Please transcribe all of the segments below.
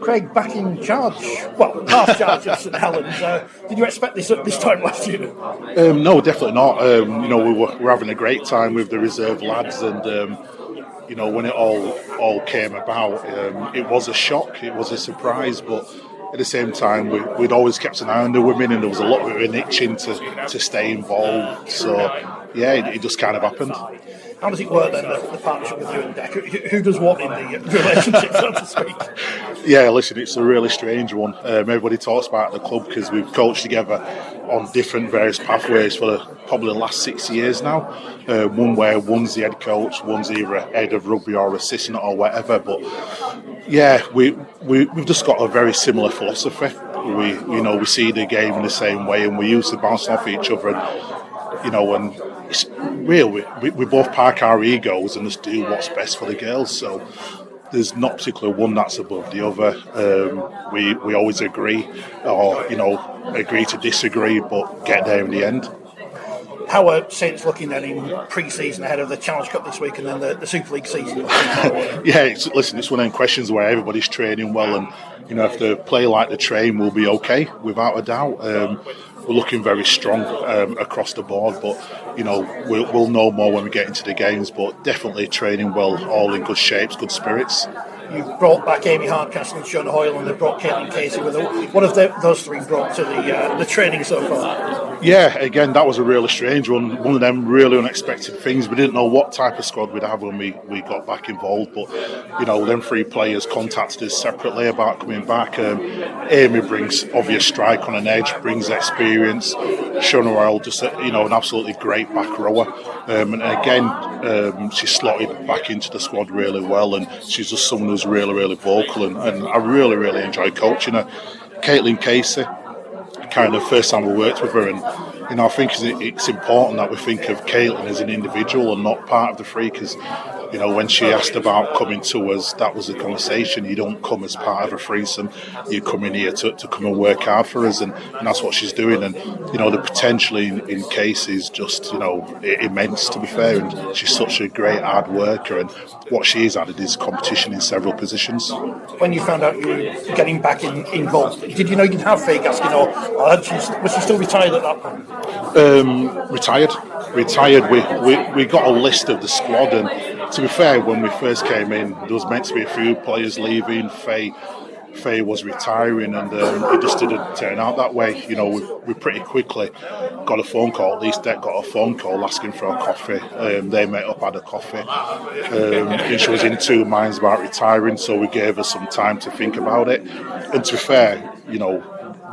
Craig, back in charge, well, half charge at St Helens. Did you expect this at this time last year? No, definitely not. We were having a great time with the reserve lads, and when it all came about, it was a shock, it was a surprise, but at the same time, we'd always kept an eye on the women, and there was a lot of an itching to stay involved. So, yeah, it just kind of happened. How does it work then, the partnership with you and Deck? Who does what in the relationship, so to speak? Yeah, listen, it's a really strange one. Everybody talks about the club because we've coached together on different various pathways for probably the last 6 years now. One where one's the head coach, one's either head of rugby or assistant or whatever. But yeah, we've just got a very similar philosophy. We see the game in the same way, and we used to bounce off each other. And it's real. We both park our egos and just do what's best for the girls. So there's not particularly one that's above the other. We always agree, or agree to disagree, but get there in the end. How are Saints looking then in pre-season ahead of the Challenge Cup this week and then the Super League season? Yeah, it's one of them questions where everybody's training well, and if they play like they train, we'll be okay, without a doubt. We're looking very strong across the board, but we'll know more when we get into the games. But definitely training well, all in good shapes, good spirits. You've brought back Amy Hardcaste and Shona Hoyle, and they've brought Caitlin Casey with them. What have those three brought to the training so far? Yeah, again, that was a really strange one. One of them really unexpected things. We didn't know what type of squad we'd have when we got back involved. But, them three players contacted us separately about coming back. Amy brings obvious strike on an edge, brings experience. Shona Hoyle, just an absolutely great back rower. And again, she slotted back into the squad really well. And she's just someone who's really, really vocal. And I really, really enjoy coaching her. Caitlin Casey, kind of first time we worked with her, and I think it's important that we think of Caitlin as an individual and not part of the three, because when she asked about coming to us, that was the conversation. You don't come as part of a threesome, you come in here to come and work hard for us, and that's what she's doing. And the potential in Casey is just immense, to be fair, and she's such a great hard worker, and what she's added is competition in several positions. When you found out you were getting back involved, did you know you'd have Faye Gaskin, or was she still retired at that point? Retired. We got a list of the squad, and to be fair, when we first came in, there was meant to be a few players leaving. Faye was retiring, and it just didn't turn out that way. We pretty quickly got a phone call. At least Dec got a phone call asking for a coffee. They met up, had a coffee, and she was in two minds about retiring. So we gave her some time to think about it. And to be fair,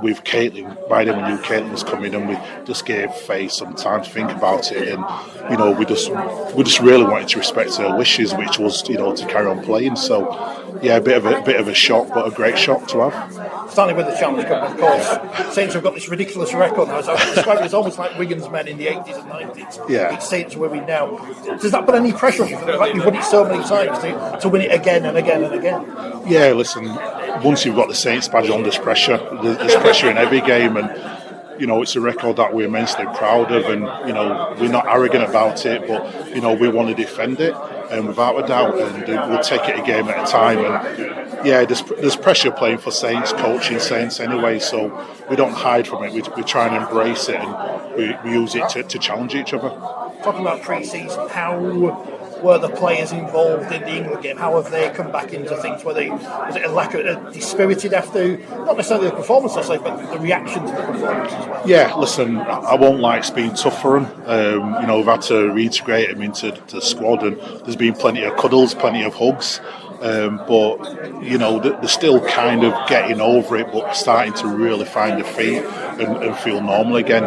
with Caitlin, by then we knew Caitlin was coming, and we just gave Faye some time to think about it. And we just really wanted to respect her wishes, which was to carry on playing. So yeah, a bit of a shock, but a great shock to have. Starting with the Challenge Cup, of course, Saints have got this ridiculous record now. As I would describe it, it's almost like Wigan's men in the 80s and 90s. Yeah. It's Saints winning now. Does that put any pressure on you? The fact you've won it so many times to win it again and again and again. Yeah, listen, once you've got the Saints badge on, there's pressure. There's pressure in every game, and it's a record that we're immensely proud of, and we're not arrogant about it, but we want to defend it, and without a doubt, and we'll take it a game at a time. And yeah, there's pressure playing for Saints, coaching Saints anyway, so we don't hide from it. We try and embrace it, and we use it to challenge each other. Talking about pre-season, how were the players involved in the England game? How have they come back into things? Was it a lack of dispirited after, not necessarily the performance, but the reaction to the performance as well? Yeah, listen, I won't lie, it's been tough for them. We've had to reintegrate them into the squad, and there's been plenty of cuddles, plenty of hugs. But they're still kind of getting over it, but starting to really find their feet and feel normal again.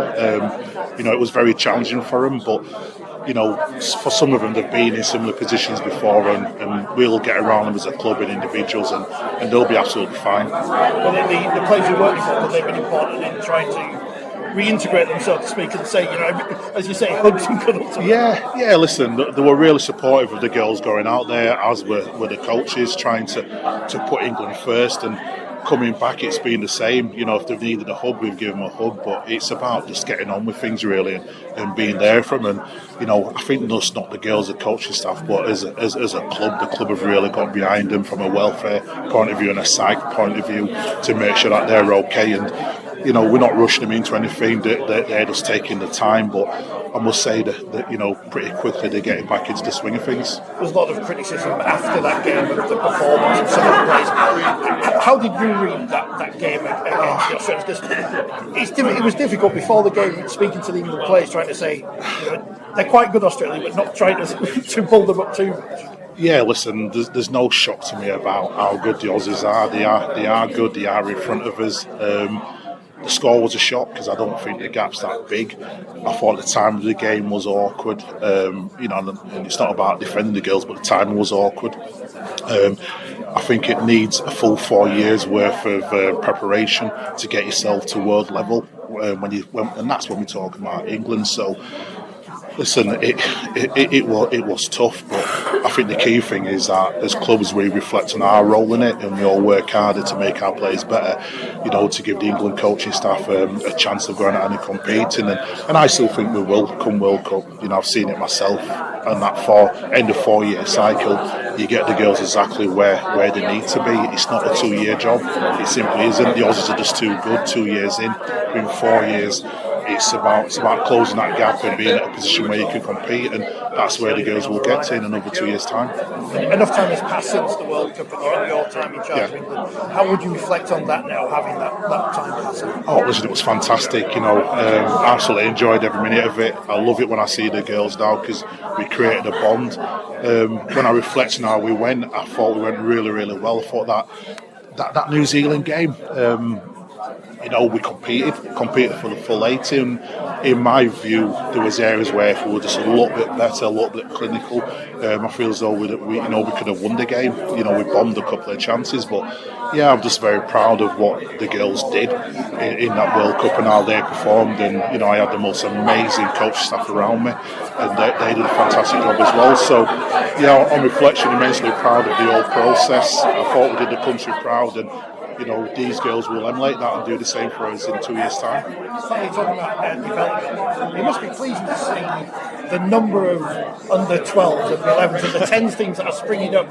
It was very challenging for them, but for some of them, they've been in similar positions before, and we'll get around them as a club and individuals, and they'll be absolutely fine. Well, the players who work for, they've been important in trying to reintegrate them, so to speak, and say, as you say, hugs and cuddles. Yeah, listen, they were really supportive of the girls going out there, as were the coaches, trying to put England first. And coming back, it's been the same. You know, if they've needed a hug, we've given them a hug. But it's about just getting on with things really and being there for them. And you know, I think that's not the girls, the coaching staff, but as a club, the club have really got behind them from a welfare point of view and a psych point of view to make sure that they're okay. And you know, we're not rushing them into anything. They're just taking the time. But I must say that you know, pretty quickly they're getting back into the swing of things. There's a lot of criticism after that game of the performance of some of the players. How did you read that game against the Australians? Because it was difficult before the game, speaking to the England players, trying to say, you know, they're quite good Australia, but not trying to pull them up too much. Yeah, listen, there's no shock to me about how good the Aussies are. They are good. They are in front of us. The score was a shock because I don't think the gap's that big. I thought the time of the game was awkward. You know, and it's not about defending the girls, but the timing was awkward. I think it needs a full 4 years worth of preparation to get yourself to world level. And that's when we're talking about England. So. Listen, it was tough, but I think the key thing is that as clubs we reflect on our role in it and we all work harder to make our players better, you know, to give the England coaching staff a chance of going out and competing. And I still think we will come World Cup. You know, I've seen it myself. And that end of 4 year cycle, you get the girls exactly where they need to be. It's not a 2 year job. It simply isn't. The Aussies are just too good. 2 years in 4 years. It's about closing that gap and being in a position where you can compete, and that's where the girls will get to in another 2 years' time. Enough time has passed since the World Cup and your time in charge of England. How would you reflect on that now, having that time passing? Oh, listen, it was fantastic. You know, absolutely enjoyed every minute of it. I love it when I see the girls now because we created a bond. When I reflect on how we went, I thought we went really, really well. I thought that New Zealand game. You know, we competed for the full 80, and in my view, there was areas where if we were just a little bit better, a little bit clinical, I feel as though we could have won the game. You know, we bombed a couple of chances, but yeah, I'm just very proud of what the girls did in that World Cup and how they performed. And you know, I had the most amazing coach staff around me, and they did a fantastic job as well. So, yeah, on reflection, immensely proud of the whole process. I thought we did the country proud, and you know, these girls will emulate that and do the same for us in 2 years' time. Funny talking about development. It must be pleasing to see the number of under 12s and the 11s and the 10s teams that are springing up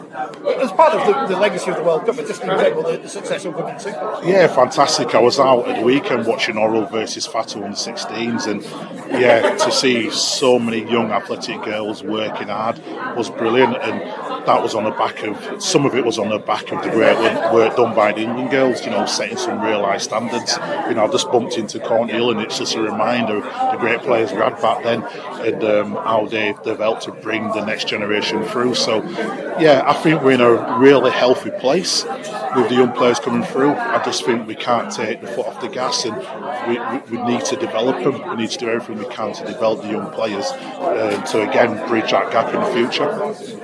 as part of the legacy of the World Cup, but just in general the success of women too. Yeah, fantastic. I was out at the weekend watching Hoyle versus Fatu on the 16s, and yeah, to see so many young athletic girls working hard was brilliant. And that was on the back of, some of it was on the back of the great work done by the England girls, you know, setting some real high standards. You know, I just bumped into Cornhill, and it's just a reminder of the great players we had back then and how they've developed to bring the next generation through. So, yeah, I think we're in a really healthy place with the young players coming through. I just think we can't take the foot off the gas, and we need to develop them. We need to do everything we can to develop the young players to, again, bridge that gap in the future.